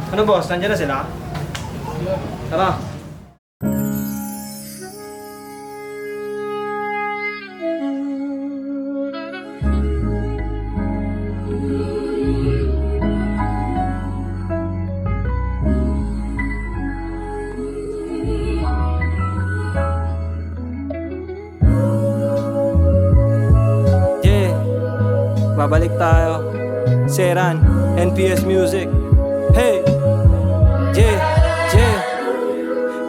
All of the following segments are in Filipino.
Ano boss, nandiyan na sila? Tara. Yeah, babalik tayo. Seran, NPS Music. Hey, yeah, yeah.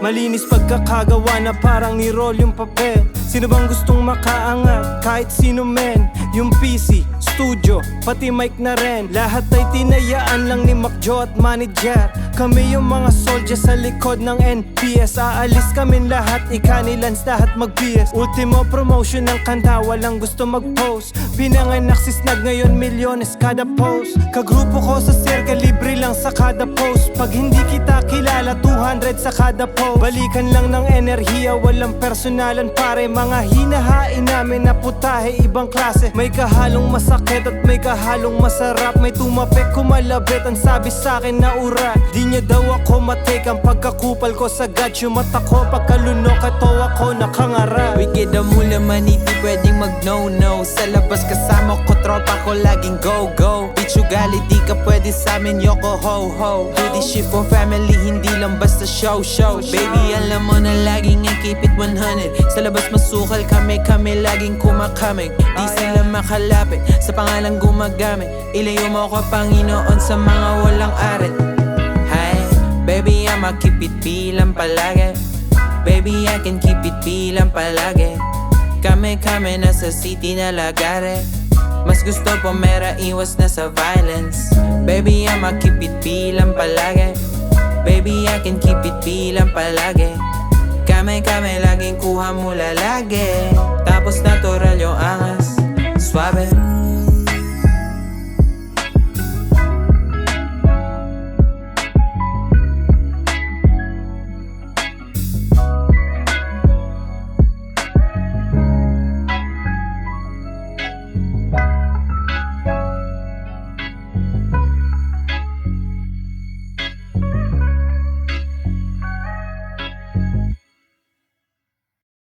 Malinis pagkakagawa na parang ni-roll yung papel. Sino bang gustong makaangat? Kahit sino men. Yung PC, studio, pati mic na rin. Lahat ay tinayaan lang ni Macjo at manager. Kami yung mga soldiers sa likod ng NPS. Aalis kami lahat, ikanilans lahat mag-BS. Ultimo promotion ng kanta, walang gusto mag-post. Pinanganak si Snag ngayon, milyones kada post. Kagrupo ko sa circle, libre lang sa kada post. Pag hindi kita kilala, 200 sa kada post. Balikan lang ng enerhiya, walang personalan pare. Mga hinahain namin na putahe, ibang klase. May kahalong masakit at may kahalong masarap. May tumapik, kumalabit, ang sabi sa'kin na urat. Di niya daw ako matake ang pagkakupal ko sa God. Yung mata ko pagkalunok, ito ako nakangara. Wicked ang mula man, hindi pwedeng mag no-no. Sa labas kasama ko, tropa ko laging go-go. Bitch ugali, di ka pwede sa'min, yoko ho-ho. Do this shit for family, hindi lang basta show-show. Baby, alam mo na laging I keep it 100. Sa labas masukal kami laging kumakamig. Di sila makalapit, sa pangalang gumagamit. Ilayo mo ko Panginoon sa mga walang arit. Hi, baby, I'ma keep it bilang palagi. Baby, I can keep it bilang palagi. Kami nasa city na lagare. Mas gusto po mera, iwas na sa violence. Baby, I'ma keep it bilang palagi. Baby, I can keep it bilang palagi. Kami laging kuha mula lagi. Tapos natural yung angas, suave.